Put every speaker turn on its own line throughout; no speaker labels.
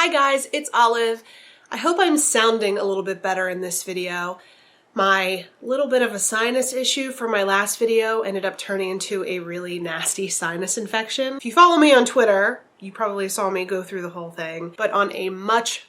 Hi guys, it's Olive. I hope I'm sounding a little bit better in this video. My little bit of a sinus issue from my last video ended up turning into a really nasty sinus infection. If you follow me on Twitter, you probably saw me go through the whole thing, but on a much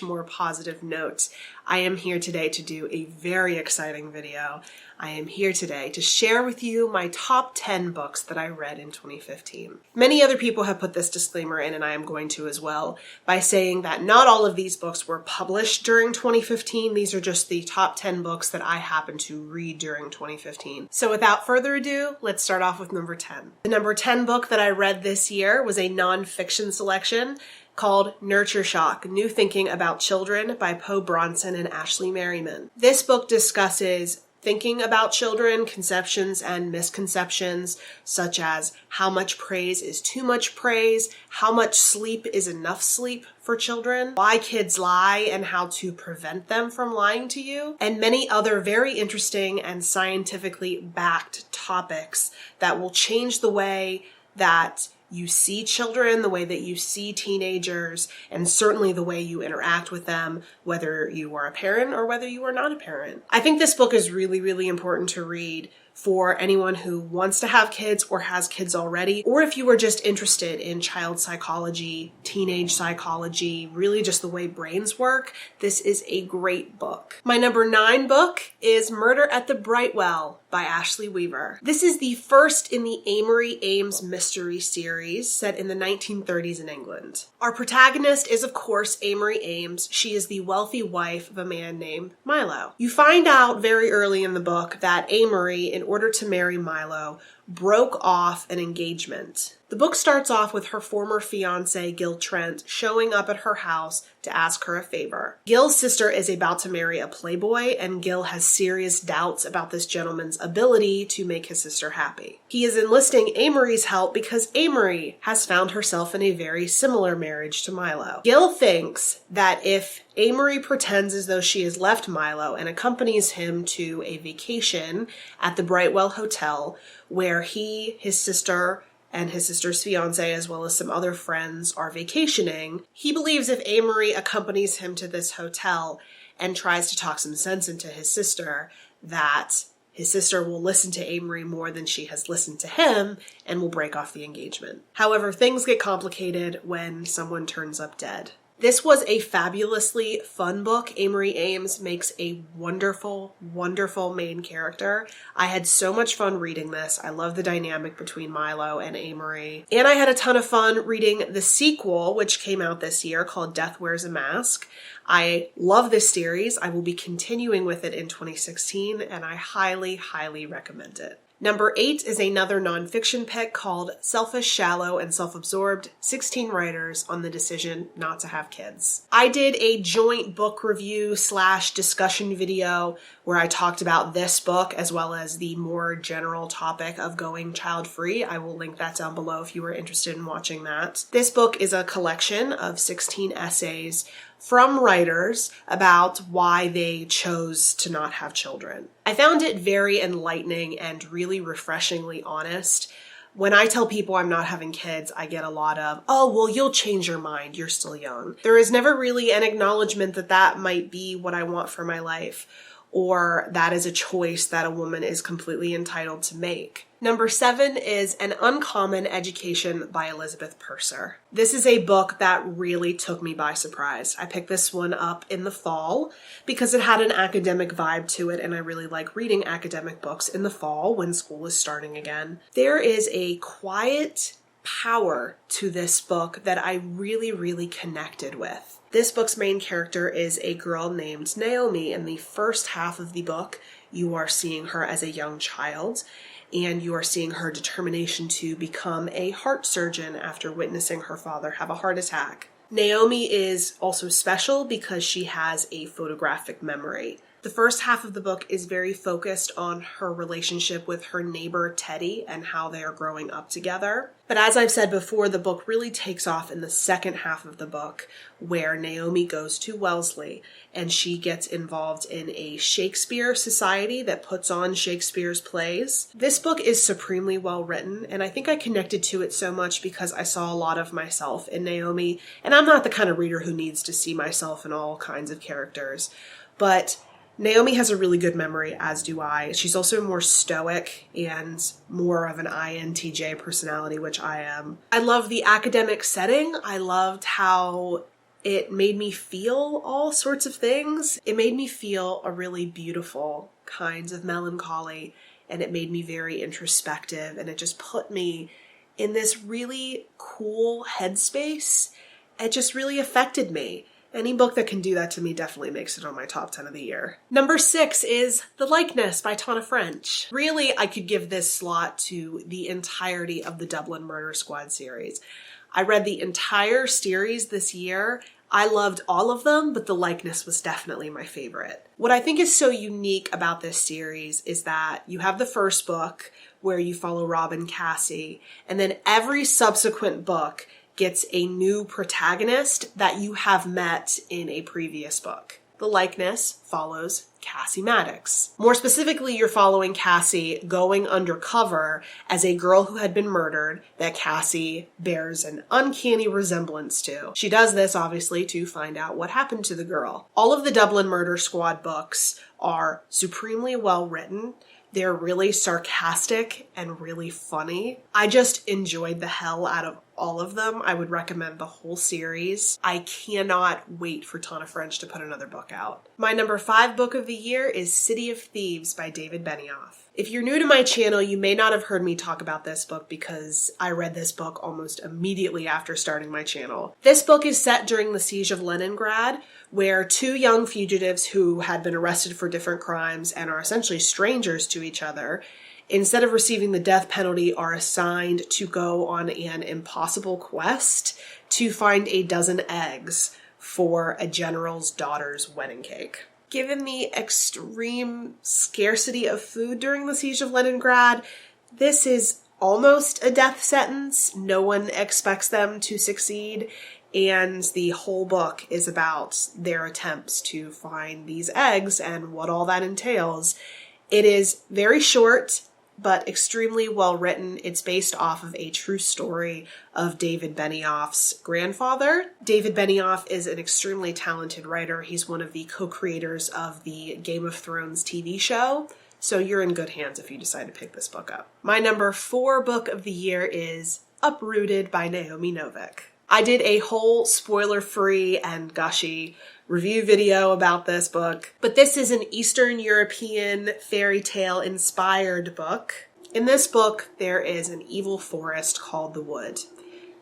more positive note, I am here today to do a very exciting video. I am here today to share with you my top 10 books that I read in 2015. Many other people have put this disclaimer in, and I am going to as well, by saying that not all of these books were published during 2015. These are just the top 10 books that I happened to read during 2015. So without further ado, let's start off with number 10. The number 10 book that I read this year was a non-fiction selection called Nurture Shock: New Thinking About Children by Poe Bronson and Ashley Merriman. This book discusses thinking about children, conceptions and misconceptions, such as how much praise is too much praise, how much sleep is enough sleep for children, why kids lie and how to prevent them from lying to you, and many other very interesting and scientifically backed topics that will change the way that you see children, the way that you see teenagers, and certainly the way you interact with them, whether you are a parent or whether you are not a parent. I think this book is really important to read for anyone who wants to have kids or has kids already, or if you are just interested in child psychology, teenage psychology, really just the way brains work, this is a great book. My number 9 book is Murder at the Brightwell by Ashley Weaver. This is the first in the Amory Ames mystery series set in the 1930s in England. Our protagonist is, of course, Amory Ames. She is the wealthy wife of a man named Milo. You find out very early in the book that Amory, in order to marry Milo, broke off an engagement. The book starts off with her former fiancé, Gil Trent, showing up at her house to ask her a favor. Gil's sister is about to marry a playboy, and Gil has serious doubts about this gentleman's ability to make his sister happy. He is enlisting Amory's help because Amory has found herself in a very similar marriage to Milo. Gil thinks that if Amory pretends as though she has left Milo and accompanies him to a vacation at the Brightwell Hotel, where he, his sister, and his sister's fiance, as well as some other friends, are vacationing, he believes if Amory accompanies him to this hotel and tries to talk some sense into his sister, that his sister will listen to Amory more than she has listened to him and will break off the engagement. However, things get complicated when someone turns up dead. This was a fabulously fun book. Amory Ames makes a wonderful main character. I had so much fun reading this. I love the dynamic between Milo and Amory. And I had a ton of fun reading the sequel, which came out this year, called Death Wears a Mask. I love this series. I will be continuing with it in 2016, and I highly recommend it. Number 8 is another nonfiction pick called Selfish, Shallow, and Self-Absorbed: 16 Writers on the Decision Not to Have Kids. I did a joint book review / discussion video where I talked about this book as well as the more general topic of going child-free. I will link that down below if you are interested in watching that. This book is a collection of 16 essays from writers about why they chose to not have children. I found it very enlightening and really refreshingly honest. When I tell people I'm not having kids, I get a lot of, oh, well, you'll change your mind. You're still young. There is never really an acknowledgement that that might be what I want for my life, or that is a choice that a woman is completely entitled to make. Number 7 is An Uncommon Education by Elizabeth Purser. This is a book that really took me by surprise. I picked this one up in the fall because it had an academic vibe to it, and I really like reading academic books in the fall when school is starting again. There is a quiet power to this book that I really connected with. This book's main character is a girl named Naomi. In the first half of the book, you are seeing her as a young child, and you are seeing her determination to become a heart surgeon after witnessing her father have a heart attack. Naomi is also special because she has a photographic memory. The first half of the book is very focused on her relationship with her neighbor Teddy and how they are growing up together. But as I've said before, the book really takes off in the second half of the book, where Naomi goes to Wellesley and she gets involved in a Shakespeare society that puts on Shakespeare's plays. This book is supremely well written, and I think I connected to it so much because I saw a lot of myself in Naomi, and I'm not the kind of reader who needs to see myself in all kinds of characters, but Naomi has a really good memory, as do I. She's also more stoic and more of an INTJ personality, which I am. I love the academic setting. I loved how it made me feel all sorts of things. It made me feel a really beautiful kinds of melancholy, and it made me very introspective, and it just put me in this really cool headspace. It just really affected me. Any book that can do that to me definitely makes it on my top 10 of the year. Number 6 is The Likeness by Tana French. Really, I could give this slot to the entirety of the Dublin Murder Squad series. I read the entire series this year. I loved all of them, but The Likeness was definitely my favorite. What I think is so unique about this series is that you have the first book where you follow Rob and Cassie, and then every subsequent book gets a new protagonist that you have met in a previous book. The Likeness follows Cassie Maddox. More specifically, you're following Cassie going undercover as a girl who had been murdered that Cassie bears an uncanny resemblance to. She does this, obviously, to find out what happened to the girl. All of the Dublin Murder Squad books are supremely well written. They're really sarcastic and really funny. I just enjoyed the hell out of all of them. I would recommend the whole series. I cannot wait for Tana French to put another book out. My number 5 book of the year is City of Thieves by David Benioff. If you're new to my channel, you may not have heard me talk about this book because I read this book almost immediately after starting my channel. This book is set during the siege of Leningrad, where 2 young fugitives who had been arrested for different crimes and are essentially strangers to each other, instead of receiving the death penalty, are assigned to go on an impossible quest to find a dozen eggs for a general's daughter's wedding cake. Given the extreme scarcity of food during the siege of Leningrad, this is almost a death sentence. No one expects them to succeed, and the whole book is about their attempts to find these eggs and what all that entails. It is very short, but extremely well written. It's based off of a true story of David Benioff's grandfather. David Benioff is an extremely talented writer. He's one of the co-creators of the Game of Thrones TV show. So you're in good hands if you decide to pick this book up. My number 4 book of the year is Uprooted by Naomi Novik. I did a whole spoiler-free and gushy review video about this book, but this is an Eastern European fairy tale inspired book. In this book, there is an evil forest called the Wood.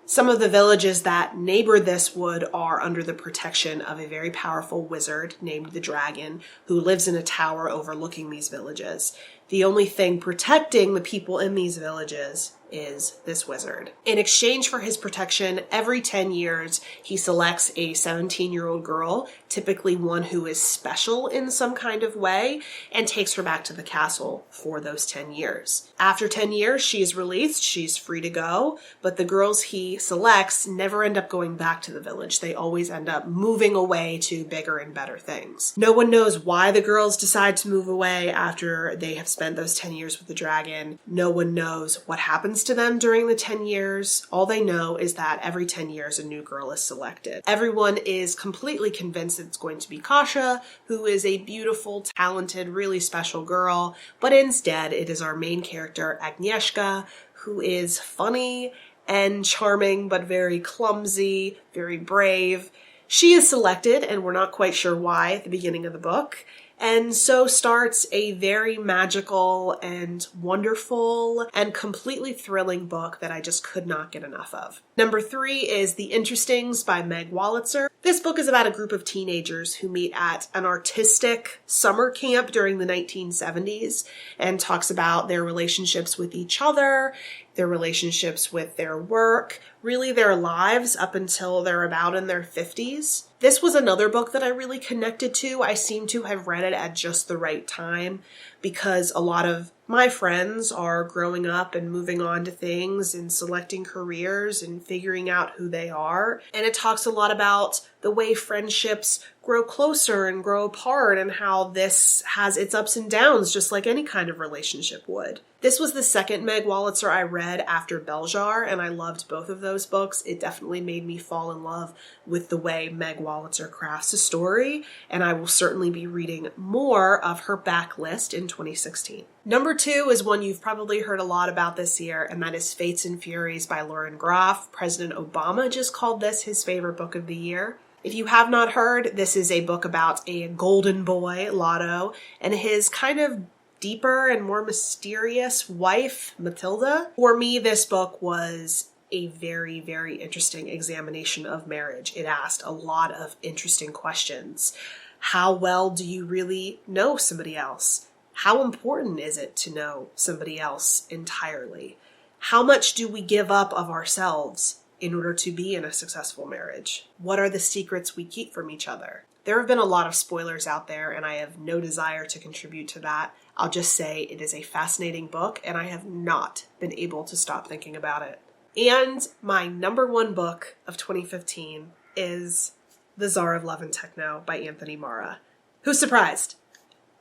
Some of the villages that neighbor this wood are under the protection of a very powerful wizard named the Dragon, who lives in a tower overlooking these villages. The only thing protecting the people in these villages is this wizard. In exchange for his protection, every 10 years, he selects a 17-year-old girl, typically one who is special in some kind of way, and takes her back to the castle for those 10 years. After 10 years, she is released, she's free to go, but the girls he selects never end up going back to the village. They always end up moving away to bigger and better things. No one knows why the girls decide to move away after they have spent those 10 years with the dragon. No one knows what happens to them during the 10 years. All they know is that every 10 years a new girl is selected. Everyone is completely convinced it's going to be Kasha, who is a beautiful, talented, really special girl, but instead it is our main character, Agnieszka, who is funny and charming, but very clumsy, very brave. She is selected, and we're not quite sure why at the beginning of the book. And so starts a very magical and wonderful and completely thrilling book that I just could not get enough of. Number 3 is The Interestings by Meg Wolitzer. This This book is about a group of teenagers who meet at an artistic summer camp during the 1970s and talks about their relationships with each other, their relationships with their work, really their lives up until they're about in their 50s. This was another book that I really connected to. I seem to have read it at just the right time because a lot of my friends are growing up and moving on to things and selecting careers and figuring out who they are. And it talks a lot about the way friendships grow closer and grow apart and how this has its ups and downs just like any kind of relationship would. This was the second Meg Wolitzer I read after Beljar, and I loved both of those books. It definitely made me fall in love with the way Meg Wolitzer crafts a story, and I will certainly be reading more of her backlist in 2016. Number 2 is one you've probably heard a lot about this year, and that is Fates and Furies by Lauren Groff. President Obama just called this his favorite book of the year. If you have not heard, this is a book about a golden boy, Lotto, and his kind of deeper and more mysterious wife, Matilda. For me, this book was a very, very interesting examination of marriage. It asked a lot of interesting questions. How well do you really know somebody else? How important is it to know somebody else entirely? How much do we give up of ourselves in order to be in a successful marriage? What are the secrets we keep from each other? There have been a lot of spoilers out there, and I have no desire to contribute to that. I'll just say it is a fascinating book, and I have not been able to stop thinking about it. And my number 1 book of 2015 is The Czar of Love and Techno by Anthony Marra. Who's surprised?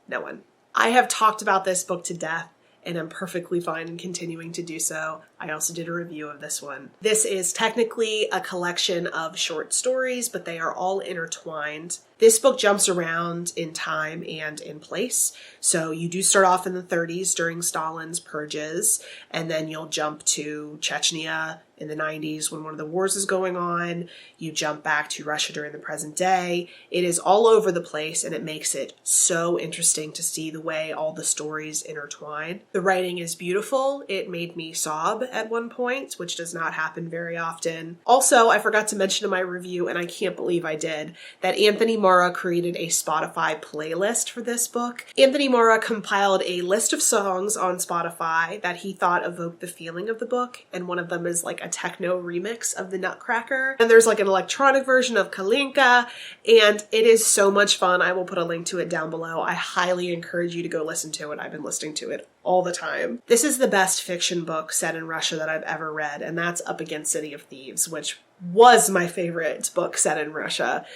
No one. I have talked about this book to death, and I'm perfectly fine in continuing to do so. I also did a review of this one. This is technically a collection of short stories, but they are all intertwined. This book jumps around in time and in place. So you do start off in the 30s during Stalin's purges, and then you'll jump to Chechnya in the 90s when one of the wars is going on. You jump back to Russia during the present day. It is all over the place, and it makes it so interesting to see the way all the stories intertwine. The writing is beautiful. It made me sob at one point, which does not happen very often. Also, I forgot to mention in my review, and I can't believe I did, that Anthony Marra created a Spotify playlist for this book. Anthony Marra compiled a list of songs on Spotify that he thought evoked the feeling of the book, and one of them is like a techno remix of the Nutcracker. And there's like an electronic version of Kalinka, and it is so much fun. I will put a link to it down below. I highly encourage you to go listen to it. I've been listening to it all the time. This is the best fiction book set in Russia that I've ever read, and that's up against City of Thieves, which was my favorite book set in Russia.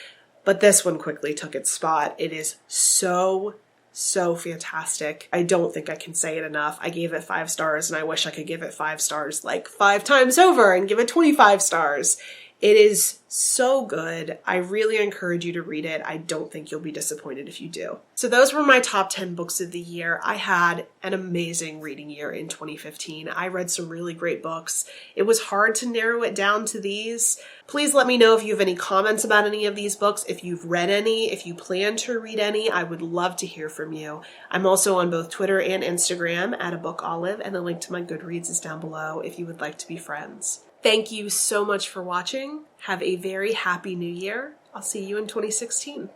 But this one quickly took its spot. It is so fantastic. I don't think I can say it enough. I gave it 5 stars, and I wish I could give it 5 stars like 5 times over and give it 25 stars. It is so good. I really encourage you to read it. I don't think you'll be disappointed if you do. So those were my top 10 books of the year. I had an amazing reading year in 2015. I read some really great books. It was hard to narrow it down to these. Please let me know if you have any comments about any of these books, if you've read any, if you plan to read any. I would love to hear from you. I'm also on both Twitter and Instagram at abookolive, and the link to my Goodreads is down below if you would like to be friends. Thank you so much for watching. Have a very happy new year. I'll see you in 2016.